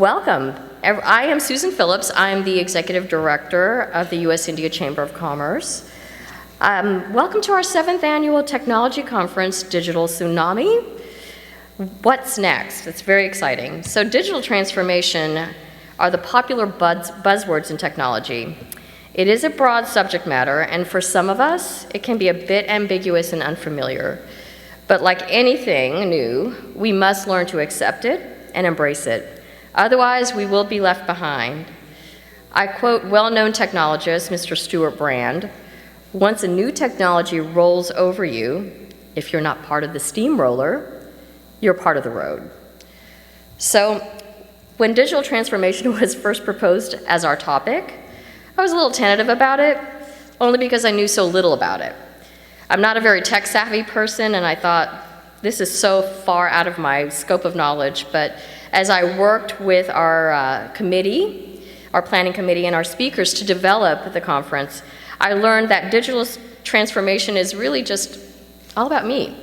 Welcome. I am Susan Phillips. I'm the Executive Director of the U.S. India Chamber of Commerce. Welcome to our 7th Annual Technology Conference, Digital Tsunami. What's next? It's very exciting. So digital transformation are the popular buzzwords in technology. It is a broad subject matter, and for some of us, it can be a bit ambiguous and unfamiliar. But like anything new, we must learn to accept it and embrace it. Otherwise, we will be left behind. I quote well-known technologist, Mr. Stuart Brand, "Once a new technology rolls over you, if you're not part of the steamroller, you're part of the road." So when digital transformation was first proposed as our topic, I was a little tentative about it, only because I knew so little about it. I'm not a very tech-savvy person, and I thought, this is so far out of my scope of knowledge, but as I worked with our committee, our planning committee, and our speakers to develop the conference, I learned that digital transformation is really just all about me.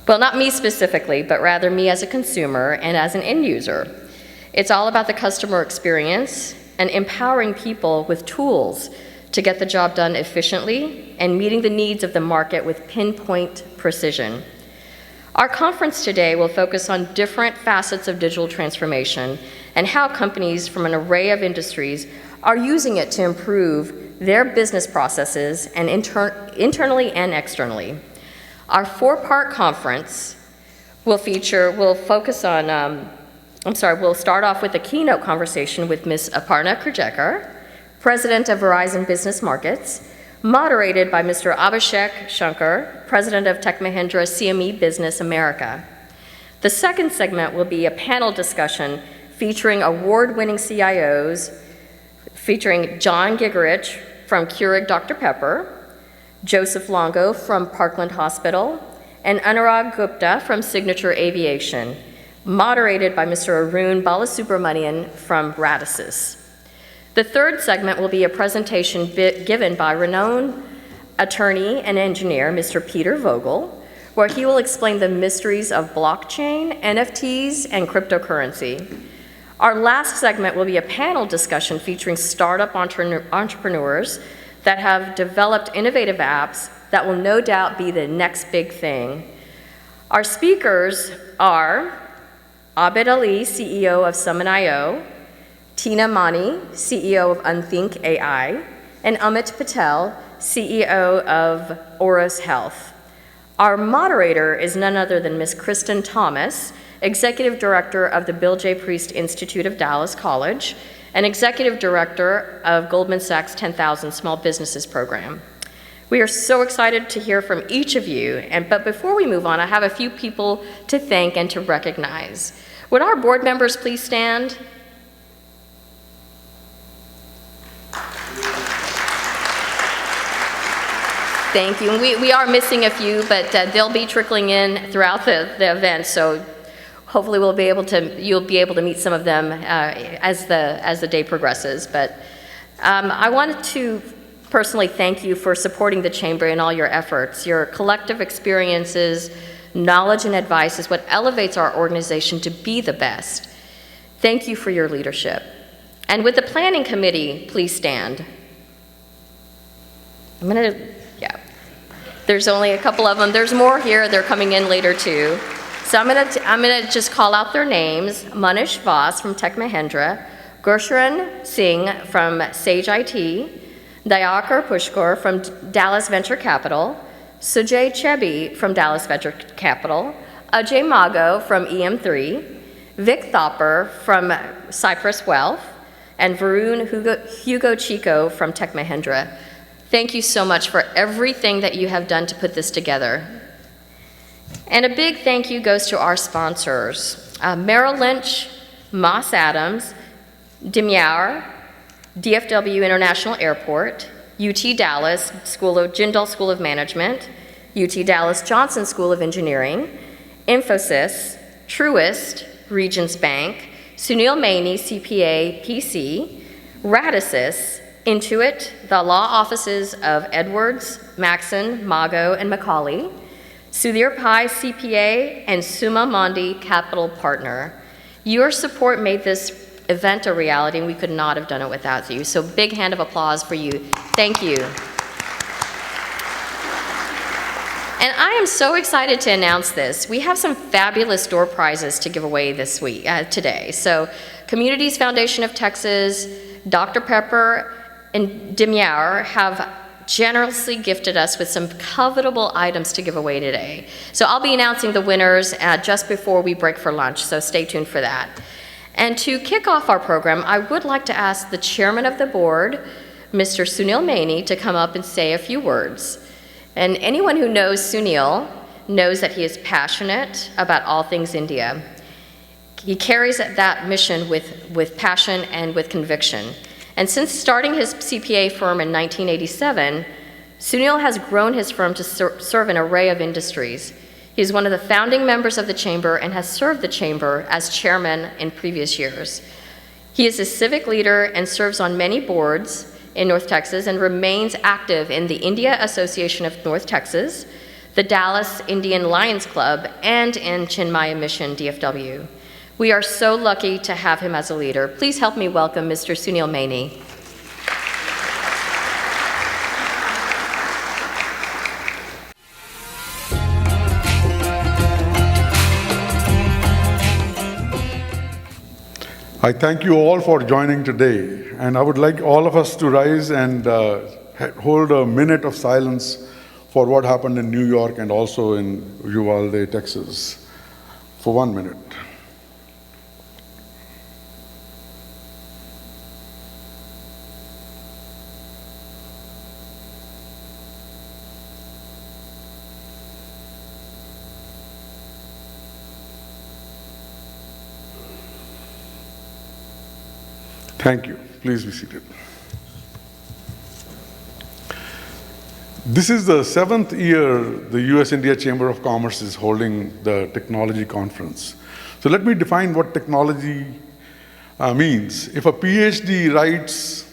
Well, not me specifically, but rather me as a consumer and as an end user. It's all about the customer experience and empowering people with tools to get the job done efficiently and meeting the needs of the market with pinpoint precision. Our conference today will focus on different facets of digital transformation and how companies from an array of industries are using it to improve their business processes and internally and externally. Our 4-part conference will focus on, we'll start off with a keynote conversation with Ms. Aparna Kurjekar, President of Verizon Business Markets, moderated by Mr. Abhishek Shankar, President of Tech Mahindra CME Business America. The second segment will be a panel discussion featuring award-winning CIOs, featuring John Gigerich from Keurig Dr. Pepper, Joseph Longo from Parkland Hospital, and Anurag Gupta from Signature Aviation, moderated by Mr. Arun Balasubramanian from Radisys. The third segment will be a presentation given by renowned attorney and engineer, Mr. Peter Vogel, where he will explain the mysteries of blockchain, NFTs, and cryptocurrency. Our last segment will be a panel discussion featuring startup entrepreneurs that have developed innovative apps that will no doubt be the next big thing. Our speakers are Abid Ali, CEO of Summon.io, Tina Mani, CEO of Unthink AI, and Amit Patel, CEO of Auris Health. Our moderator is none other than Ms. Kristen Thomas, Executive Director of the Bill J. Priest Institute of Dallas College, and Executive Director of Goldman Sachs 10,000 Small Businesses Program. We are so excited to hear from each of you, but before we move on, I have a few people to thank and to recognize. Would our board members please stand? Thank you. And we are missing a few, but they'll be trickling in throughout the event, so hopefully you'll be able to meet some of them as the day progresses. But I wanted to personally thank you for supporting the Chamber in all your efforts. Your collective experiences, knowledge, and advice is what elevates our organization to be the best. Thank you for your leadership. And would the planning committee please stand? There's only a couple of them. There's more here. They're coming in later too. So I'm gonna just call out their names. Manish Voss from Tech Mahindra, Gursharan Singh from Sage IT, Dayakar Pushkar from Dallas Venture Capital, Sujay Chebby from Dallas Venture Capital, Ajay Mago from EM3, Vic Thopper from Cypress Wealth, and Varun Hugo Chico from Tech Mahindra. Thank you so much for everything that you have done to put this together. And a big thank you goes to our sponsors, Merrill Lynch, Moss Adams, Demyar, DFW International Airport, UT Dallas Jindal School of Management, UT Dallas Johnson School of Engineering, Infosys, Truist, Regions Bank, Sunil Maini, CPA, PC, Radisys, Intuit, the law offices of Edwards, Maxon, Mago, and Macaulay, Sudhir Pai, CPA, and Suma Mondi, Capital Partner. Your support made this event a reality, and we could not have done it without you. So big hand of applause for you. Thank you. And I am so excited to announce this. We have some fabulous door prizes to give away this week, today. So Communities Foundation of Texas, Dr. Pepper, and Demiauer have generously gifted us with some covetable items to give away today. So I'll be announcing the winners just before we break for lunch, so stay tuned for that. And to kick off our program, I would like to ask the chairman of the board, Mr. Sunil Maini, to come up and say a few words. And anyone who knows Sunil knows that he is passionate about all things India. He carries that mission with passion and with conviction. And since starting his CPA firm in 1987, Sunil has grown his firm to serve an array of industries. He is one of the founding members of the Chamber and has served the Chamber as chairman in previous years. He is a civic leader and serves on many boards in North Texas and remains active in the India Association of North Texas, the Dallas Indian Lions Club, and in Chinmaya Mission DFW. We are so lucky to have him as a leader. Please help me welcome Mr. Sunil Maini. I thank you all for joining today, and I would like all of us to rise and hold a minute of silence for what happened in New York and also in Uvalde, Texas, for 1 minute. Thank you. Please be seated. This is the 7th year the US-India Chamber of Commerce is holding the technology conference. So let me define what technology means. If a PhD writes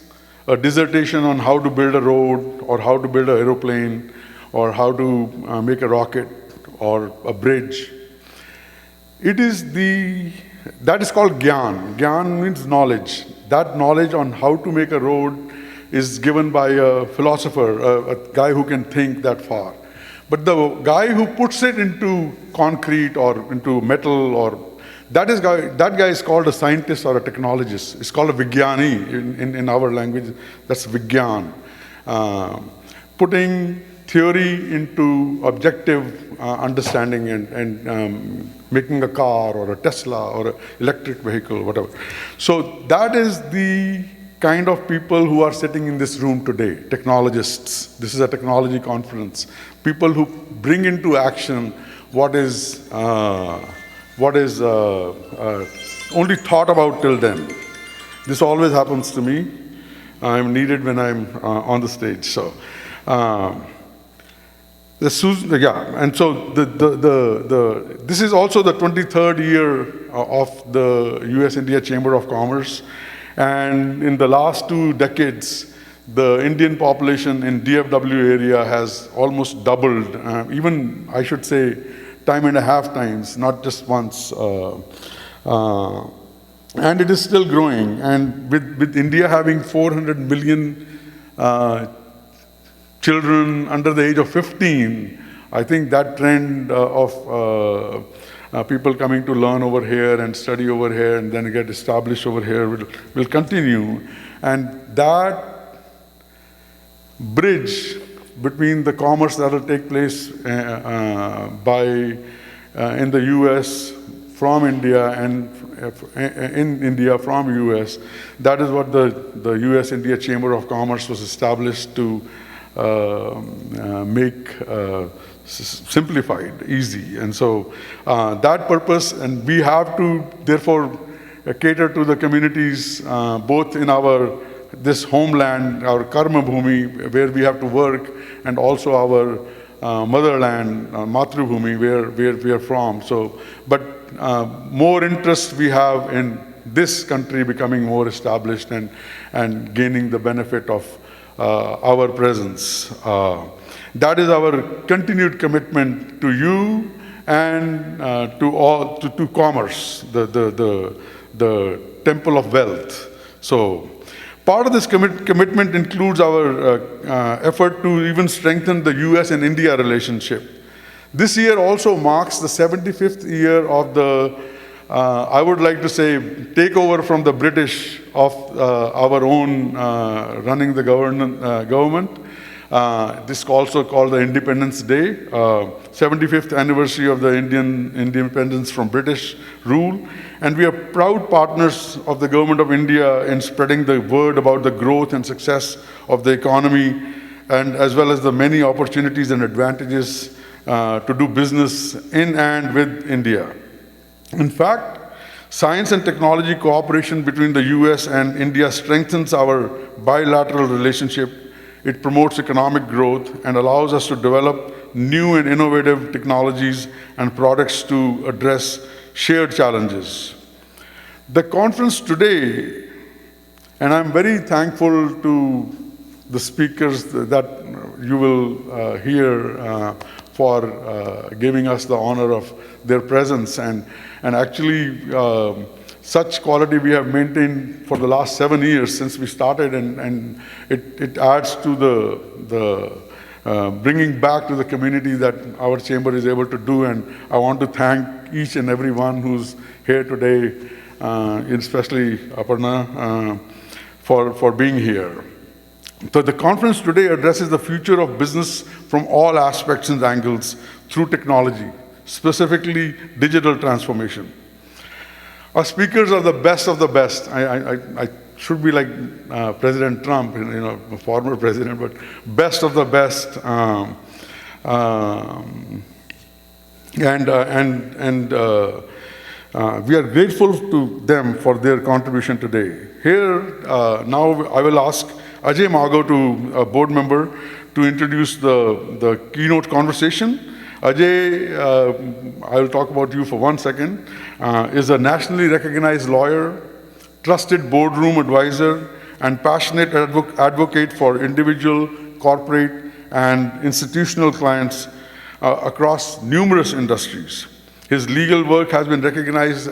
a dissertation on how to build a road or how to build an aeroplane or how to make a rocket or a bridge, that is called Gyan. Gyan means knowledge. That knowledge on how to make a road is given by a philosopher, a guy who can think that far. But the guy who puts it into concrete or into metal, or that guy is called a scientist or a technologist. It's called a Vigyani in our language. That's Vigyan. Putting theory into objective understanding and making a car or a Tesla or an electric vehicle, whatever. So that is the kind of people who are sitting in this room today, technologists. This is a technology conference. People who bring into action what is only thought about till then. This always happens to me. I'm needed when I'm on the stage. So. And so this is also the 23rd year of the US-India Chamber of Commerce. And in the last 2 decades, the Indian population in DFW area has almost doubled, even I should say 1.5 times, not just once. And it is still growing. And with India having 400 million children under the age of 15, I think that trend of people coming to learn over here and study over here and then get established over here will continue. And that bridge between the commerce that will take place in the US from India and in India from US, that is what the US-India Chamber of Commerce was established to make simplified, easy. And so that purpose, and we have to therefore cater to the communities both in this homeland, our karma bhumi, where we have to work, and also our motherland, matrubhumi, where we are from. So, but more interest we have in this country becoming more established and gaining the benefit of our presence. That is our continued commitment to you and to commerce, the temple of wealth. So part of this commitment includes our effort to even strengthen the US and India relationship. This year also marks the 75th year of the, I would like to say, takeover from the British of our own running the government. This is also called the Independence Day, 75th anniversary of the Indian independence from British rule. And we are proud partners of the Government of India in spreading the word about the growth and success of the economy, and as well as the many opportunities and advantages to do business in and with India. In fact, science and technology cooperation between the US and India strengthens our bilateral relationship. It promotes economic growth and allows us to develop new and innovative technologies and products to address shared challenges. The conference today, and I'm very thankful to the speakers that you will hear for giving us the honor of their presence, and actually such quality we have maintained for the last 7 years since we started, and it adds to the bringing back to the community that our chamber is able to do. And I want to thank each and every one who's here today, especially Aparna, for being here. So the conference today addresses the future of business from all aspects and angles through technology, specifically digital transformation. Our speakers are the best of the best. I should be like President Trump, former president, but best of the best. We are grateful to them for their contribution today. Here, now I will ask Ajay Mago, a board member, to introduce the keynote conversation. Ajay, I will talk about you for 1 second, is a nationally recognized lawyer, trusted boardroom advisor, and passionate advocate for individual, corporate, and institutional clients across numerous industries. His legal work has been recognized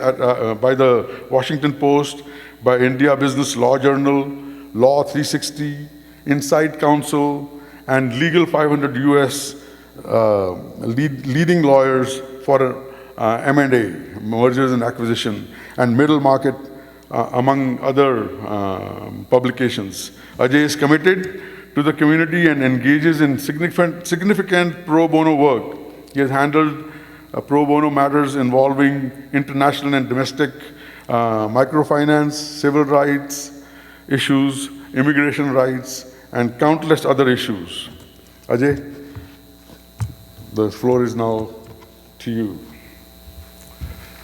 by the Washington Post, by India Business Law Journal, Law 360, Inside Counsel, and Legal 500 US, leading lawyers for M&A, mergers and acquisition, and middle market, among other publications. Ajay is committed to the community and engages in significant pro bono work. He has handled pro bono matters involving international and domestic microfinance, civil rights issues, immigration rights, and countless other issues. Ajay, the floor is now to you.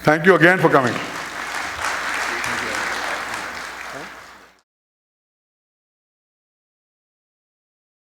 Thank you again for coming.